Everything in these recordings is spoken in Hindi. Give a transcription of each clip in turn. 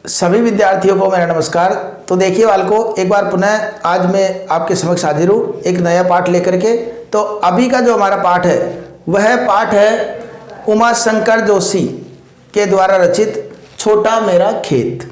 सभी विद्यार्थियों को मेरा नमस्कार। तो देखिए बालकों, एक बार पुनः आज मैं आपके समक्ष हाजिर हूँ एक नया पाठ लेकर के। तो अभी का जो हमारा पाठ है वह पाठ है उमा शंकर जोशी के द्वारा रचित छोटा मेरा खेत।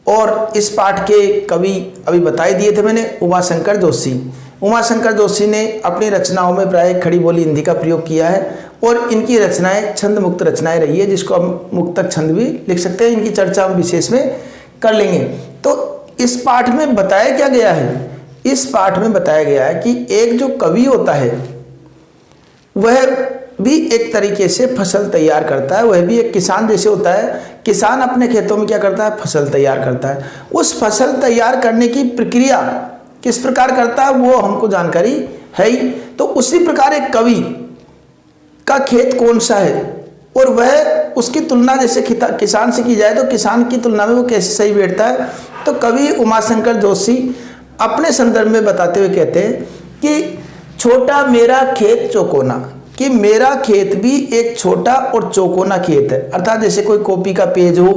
और इस पाठ के कवि अभी बताई दिए थे मैंने, उमा शंकर जोशी। उमा शंकर जोशी ने अपनी रचनाओं में प्राय खड़ी बोली हिंदी का प्रयोग किया है और इनकी रचनाएं छंद मुक्त रचनाएं रही है, जिसको हम मुक्तक छंद भी लिख सकते हैं। इनकी चर्चा हम विशेष में कर लेंगे। तो इस पाठ में बताया क्या गया है? इस पाठ में बताया गया है कि एक जो कवि होता है वह भी एक तरीके से फसल तैयार करता है, वह भी एक किसान जैसे होता है। किसान अपने खेतों में क्या करता है? फसल तैयार करता है। उस फसल तैयार करने की प्रक्रिया किस प्रकार करता है वो हमको जानकारी है ही। तो उसी प्रकार एक कवि का खेत कौन सा है और वह उसकी तुलना जैसे किसान से की जाए तो किसान की तुलना में वो कैसे सही बैठता है। तो कवि उमाशंकर जोशी अपने संदर्भ में बताते हुए कहते हैं कि छोटा मेरा खेत चौकोना, कि मेरा खेत भी एक छोटा और चौकोना खेत है। अर्थात जैसे कोई कॉपी का पेज हो,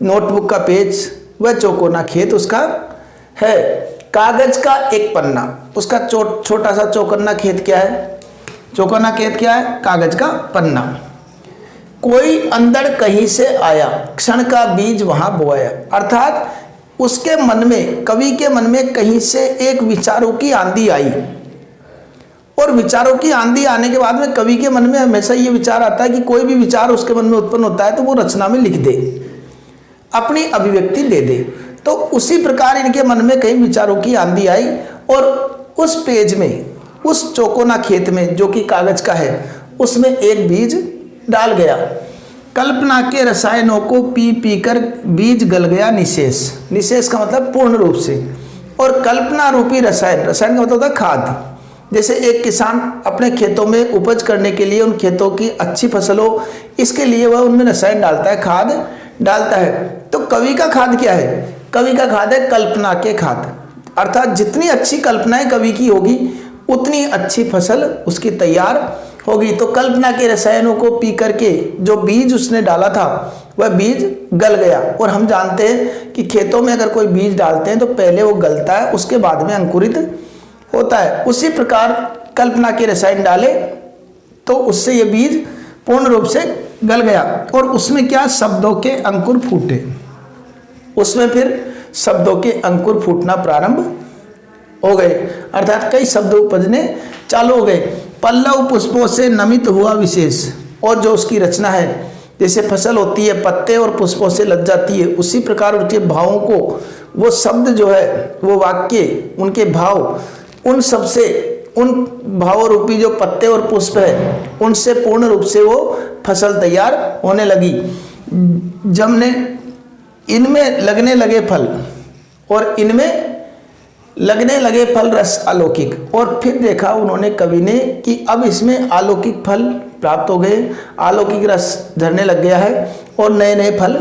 नोटबुक का पेज, वह चौकोना खेत उसका है। कागज का एक पन्ना, उसका छोटा सा चौकोना खेत क्या है? चौकोना खेत क्या है? कागज का पन्ना। कोई अंदर कहीं से आया, क्षण का बीज वहां बोया। अर्थात उसके मन में, कवि के मन में कहीं से एक विचारों की आंधी आई और विचारों की आंधी आने के बाद में कवि के मन में हमेशा ये विचार आता है कि कोई भी विचार उसके मन में उत्पन्न होता है तो वो रचना में लिख दे, अपनी अभिव्यक्ति दे दे। तो उसी प्रकार इनके मन में कई विचारों की आंधी आई और उस पेज में, उस चौकोना खेत में जो कि कागज का है, उसमें एक बीज डाल गया। कल्पना के रसायनों को पी पी कर बीज गल गया निशेष। निशेष का मतलब पूर्ण रूप से। और कल्पना रूपी रसायन, रसायन का मतलब होता है खाद। जैसे एक किसान अपने खेतों में उपज करने के लिए, उन खेतों की अच्छी फसल हो, इसके लिए वह उनमें रसायन डालता है, खाद डालता है। तो कवि का खाद क्या है? कवि का खाद है कल्पना के खाद। अर्थात जितनी अच्छी कल्पनाएं कवि की होगी उतनी अच्छी फसल उसकी तैयार होगी। तो कल्पना के रसायनों को पी करके जो बीज उसने डाला था वह बीज गल गया। और हम जानते हैं कि खेतों में अगर कोई बीज डालते हैं तो पहले वो गलता है, उसके बाद में अंकुरित होता है। उसी प्रकार कल्पना के रसायन डाले तो उससे ये बीज पूर्ण रूप से गल गया और उसमें क्या? शब्दों के अंकुर फूटे। उसमें फिर शब्दों के अंकुर फूटना प्रारंभ हो गए, अर्थात कई शब्द उपजने चालू हो गए। पल्लव पुष्पों से नमित हुआ विशेष। और जो उसकी रचना है, जैसे फसल होती है पत्ते और पुष्पों से लद जाती है, उसी प्रकार उनके भावों को, वो शब्द जो है, वो वाक्य, उनके भाव, उन सबसे, उन भाव रूपी जो पत्ते और पुष्प है, उनसे पूर्ण रूप से वो फसल तैयार होने लगी। जमने इनमें लगने लगे फल और इनमें लगने लगे फल रस अलौकिक। और फिर देखा उन्होंने, कवि ने, कि अब इसमें अलौकिक फल प्राप्त हो गए, अलौकिक रस झरने लग गया है और नए नए फल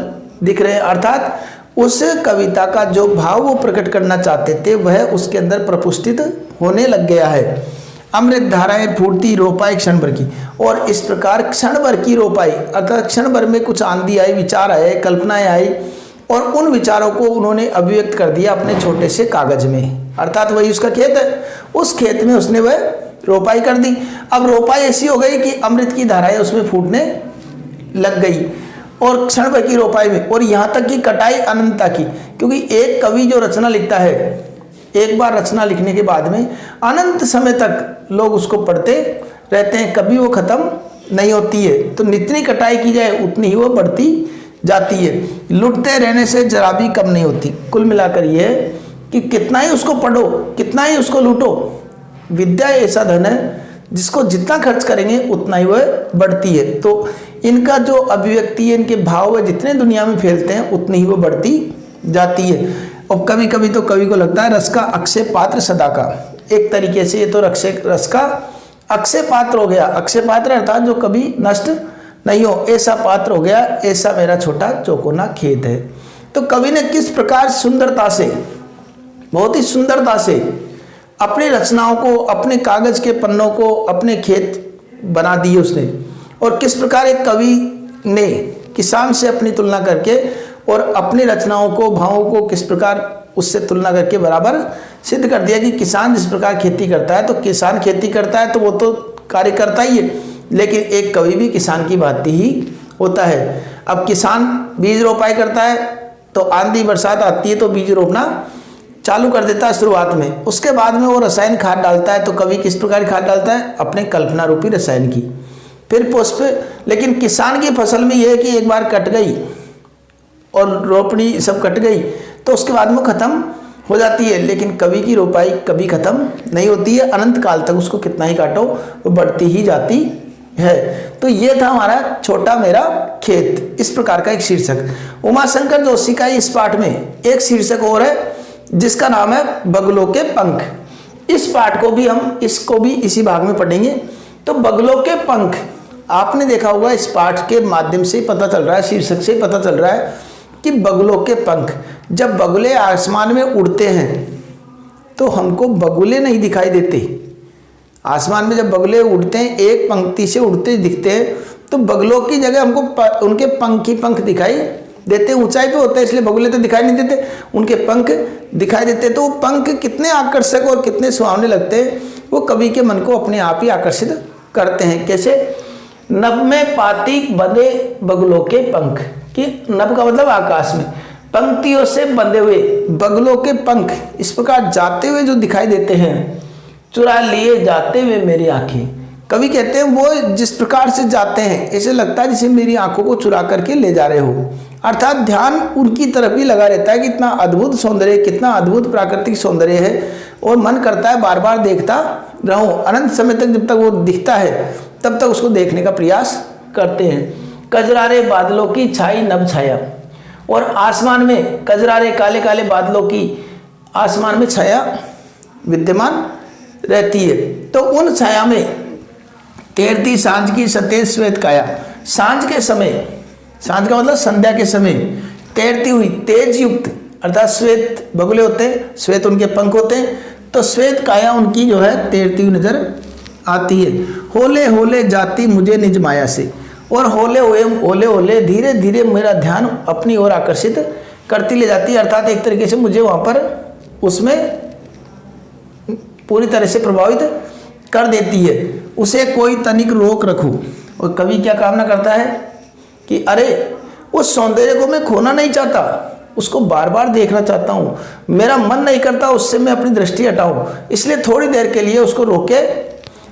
दिख रहे हैं। अर्थात उस कविता का जो भाव वो प्रकट करना चाहते थे वह उसके अंदर प्रपुष्टित होने लग गया है। अमृत धाराएं फूटती रोपाई क्षण भर की। और इस प्रकार क्षण भर की रोपाई, अर्थात क्षण भर में कुछ आंधी आई, विचार आए, कल्पनाएं आई और उन विचारों को उन्होंने अभिव्यक्त कर दिया अपने छोटे से कागज में। अर्थात वही उसका खेत है, उस खेत में उसने वह रोपाई कर दी। अब रोपाई ऐसी हो गई कि अमृत की धाराएं उसमें फूटने लग गई और क्षण भर की रोपाई में, और यहाँ तक कि कटाई अनंतता की। क्योंकि एक कवि जो रचना लिखता है, एक बार रचना लिखने के बाद में अनंत समय तक लोग उसको पढ़ते रहते हैं, कभी वो खत्म नहीं होती है। तो जितनी कटाई की जाए उतनी ही वो बढ़ती जाती है। लुटते रहने से जरा भी कम नहीं होती। कुल मिलाकर ये है कि कितना ही उसको पढ़ो, कितना ही उसको लूटो, विद्या ऐसा धन है जिसको जितना खर्च करेंगे उतना ही वह बढ़ती है। तो इनका जो अभिव्यक्ति है, इनके भाव वह जितने दुनिया में फैलते हैं उतनी ही वो बढ़ती जाती है। और कभी कभी तो कवि को लगता है रस का अक्षय पात्र सदा का। एक तरीके से ये तो रस का अक्षय पात्र हो गया। अक्षय पात्र अर्थात जो कभी नष्ट नहीं हो, ऐसा पात्र हो गया, ऐसा मेरा छोटा चौकोना खेत है। तो कवि ने किस प्रकार सुंदरता से, बहुत ही सुंदरता से अपनी रचनाओं को, अपने कागज के पन्नों को अपने खेत बना दिए उसने। और किस प्रकार एक कवि ने किसान से अपनी तुलना करके और अपनी रचनाओं को, भावों को किस प्रकार उससे तुलना करके बराबर सिद्ध कर दिया कि किसान जिस प्रकार खेती करता है, तो किसान खेती करता है तो वो तो कार्य करता ही है, लेकिन एक कवि भी किसान की भांति ही होता है। अब किसान बीज रोपाई करता है तो आंधी बरसात आती है तो बीज रोपना चालू कर देता है शुरुआत में, उसके बाद में वो रसायन खाद डालता है। तो कवि किस प्रकार की खाद डालता है? अपने कल्पना रूपी रसायन की। फिर पुष्प, लेकिन किसान की फसल में यह है कि एक बार कट गई और रोपनी सब कट गई तो उसके बाद में खत्म हो जाती है, लेकिन कवि की रोपाई कभी खत्म नहीं होती है, अनंत काल तक उसको कितना ही काटो वो बढ़ती ही जाती है। तो ये था हमारा छोटा मेरा खेत, इस प्रकार का एक शीर्षक। उमाशंकर जोशी का इस पाठ में एक शीर्षक और है जिसका नाम है बगलों के पंख। इस पाठ को भी हम इसको भी इसी भाग में पढ़ेंगे। तो बगलों के पंख, आपने देखा होगा इस पाठ के माध्यम से पता चल रहा है, शीर्षक से पता चल रहा है कि बगलों के पंख। जब बगुले आसमान में उड़ते हैं तो हमको बगुले नहीं दिखाई देते। आसमान में जब बगुले उड़ते हैं, एक पंक्ति से उड़ते दिखते हैं, तो बगलों की जगह हमको उनके पंख ही पंख दिखाई देते। ऊंचाई पे होते हैं इसलिए बगुले तो दिखाई नहीं देते, उनके पंख दिखाई देते। तो वो पंख कितने आकर्षक और कितने सुहावने लगते हैं, वो कवि के मन को अपने आप ही आकर्षित करते हैं। कैसे? नभ में पाती बंधे बगलों के पंख, कि नभ का मतलब आकाश में, पंक्तियों से बंधे हुए बगलों के पंख इस प्रकार जाते हुए जो दिखाई देते हैं, चुरा लिए जाते हुए मेरी आंखें। कवि कहते हैं वो जिस प्रकार से जाते हैं ऐसे लगता है जैसे मेरी आंखों को चुरा करके ले जा रहे हो, अर्थात ध्यान उनकी तरफ ही लगा रहता है। कितना अद्भुत सौंदर्य, कितना अद्भुत प्राकृतिक सौंदर्य है, और मन करता है बार बार देखता रहूं। अनंत समय तक जब तक वो दिखता है तब तक उसको देखने का प्रयास करते हैं। कजरारे बादलों की छाई नभ छाया, और आसमान में कजरारे काले काले बादलों की आसमान में छाया विद्यमान रहती है। तो उन छाया में तैरती सांझ की सतेज श्वेत काया, सांझ के समय, सांझ का मतलब संध्या के समय, तैरती हुई तेज युक्त, अर्थात श्वेत बगुले होते हैं, श्वेत उनके पंख होते हैं, तो श्वेत काया उनकी जो है तैरती हुई नजर आती है। होले होले जाती मुझे निज माया से, और होले होले धीरे धीरे मेरा ध्यान अपनी ओर आकर्षित करती ले जाती है, अर्थात एक तरीके से मुझे वहाँ पर उसमें पूरी तरह से प्रभावित कर देती है। उसे कोई तनिक रोक रखूं, और कवि क्या कामना करता है कि अरे उस सौंदर्य को मैं खोना नहीं चाहता, उसको बार बार देखना चाहता हूँ, मेरा मन नहीं करता उससे मैं अपनी दृष्टि हटाऊं, इसलिए थोड़ी देर के लिए उसको रोके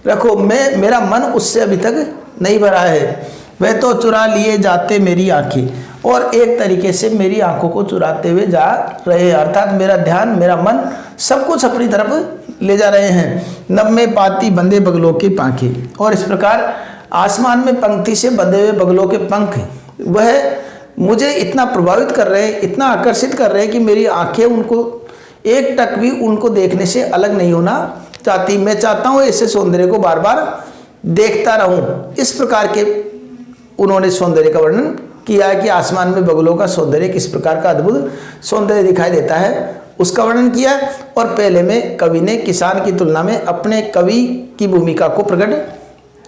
रखो, मेरा मन उससे अभी तक नहीं भरा है। वह तो चुरा लिए जाते मेरी आंखें, और एक तरीके से मेरी आंखों को चुराते हुए जा रहे हैं, अर्थात मेरा ध्यान, मेरा मन सब कुछ अपनी तरफ ले जा रहे हैं। नभ में पाती बंधे बगलों के पंखे, और इस प्रकार आसमान में पंक्ति से बंधे हुए बगलों के पंख वह मुझे इतना प्रभावित कर रहे हैं, इतना आकर्षित कर रहे हैं कि मेरी आंखें उनको एक टक भी उनको देखने से अलग नहीं होना चाहती। मैं चाहता हूँ ऐसे सौंदर्य को बार बार देखता रहूं। इस प्रकार के उन्होंने सौंदर्य का वर्णन किया है कि आसमान में बगुलों का सौंदर्य किस प्रकार का अद्भुत सौंदर्य दिखाई देता है, उसका वर्णन किया। और पहले में कवि ने किसान की तुलना में अपने कवि की भूमिका को प्रकट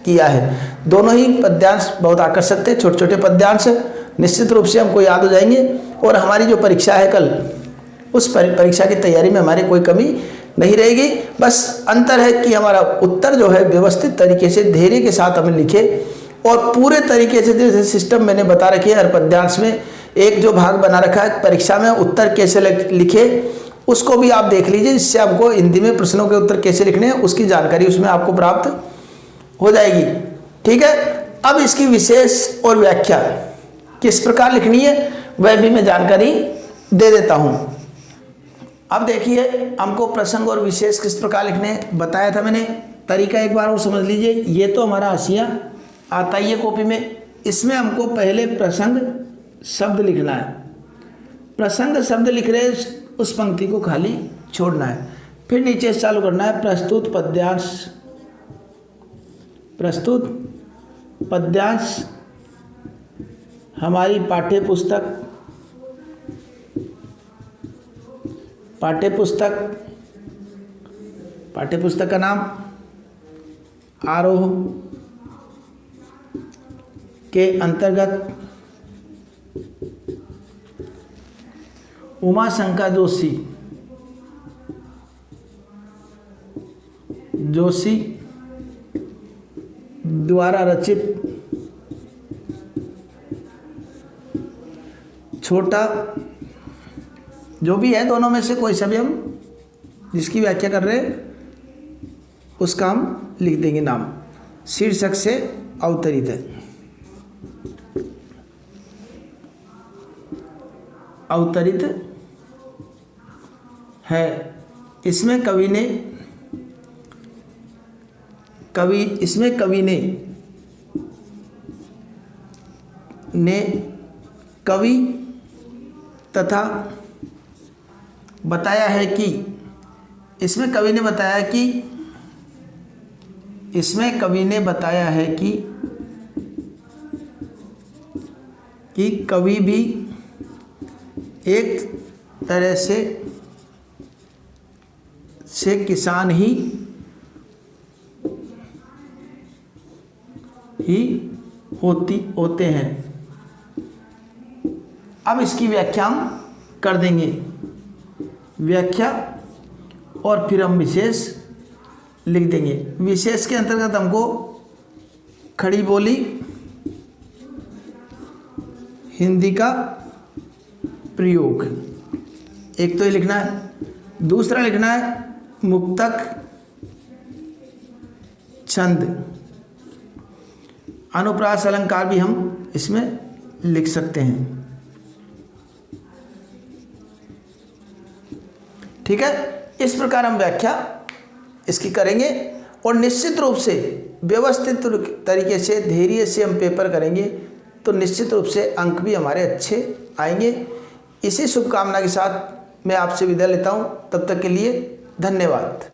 किया है। दोनों ही पद्यांश बहुत आकर्षक थे, छोटे छोटे पद्यांश निश्चित रूप से हमको याद हो जाएंगे, और हमारी जो परीक्षा है कल, उस परीक्षा की तैयारी में हमारी कोई कमी नहीं रहेगी। बस अंतर है कि हमारा उत्तर जो है व्यवस्थित तरीके से धैर्य के साथ हमें लिखे, और पूरे तरीके से जैसे सिस्टम मैंने बता रखी है, हर पद्यांश में एक जो भाग बना रखा है परीक्षा में उत्तर कैसे लिखे उसको भी आप देख लीजिए, जिससे हमको हिंदी में प्रश्नों के उत्तर कैसे लिखने हैं उसकी जानकारी उसमें आपको प्राप्त हो जाएगी। ठीक है, अब इसकी विशेष और व्याख्या किस प्रकार लिखनी है वह भी मैं जानकारी दे देता हूं। अब देखिए हमको प्रसंग और विशेष किस प्रकार लिखने बताया था मैंने, तरीका एक बार और समझ लीजिए। ये तो हमारा हाशिया आता ही है कॉपी में, इसमें हमको पहले प्रसंग शब्द लिखना है। प्रसंग शब्द लिख रहे उस पंक्ति को खाली छोड़ना है, फिर नीचे से चालू करना है प्रस्तुत पद्यांश, प्रस्तुत पद्यांश हमारी पाठ्यपुस्तक का नाम आरोह के अंतर्गत उमाशंकर जोशी द्वारा रचित छोटा, जो भी है दोनों में से कोई सा भी हम जिसकी व्याख्या कर रहे हैं उसका हम लिख देंगे नाम। शीर्षक से अवतरित है, अवतरित है। इसमें कवि ने कवि तथा बताया है कि इसमें कवि ने बताया है कि कवि भी एक तरह से किसान ही होते हैं। अब इसकी व्याख्या हम कर देंगे, व्याख्या और फिर हम विशेष लिख देंगे। विशेष के अंतर्गत हमको खड़ी बोली हिंदी का प्रयोग एक तो ये लिखना है, दूसरा लिखना है मुक्तक छंद, अनुप्रास अलंकार भी हम इसमें लिख सकते हैं। ठीक है, इस प्रकार हम व्याख्या इसकी करेंगे और निश्चित रूप से व्यवस्थित तरीके से धैर्य से हम पेपर करेंगे तो निश्चित रूप से अंक भी हमारे अच्छे आएंगे। इसी शुभकामना के साथ मैं आपसे विदा लेता हूं। तब तक के लिए धन्यवाद।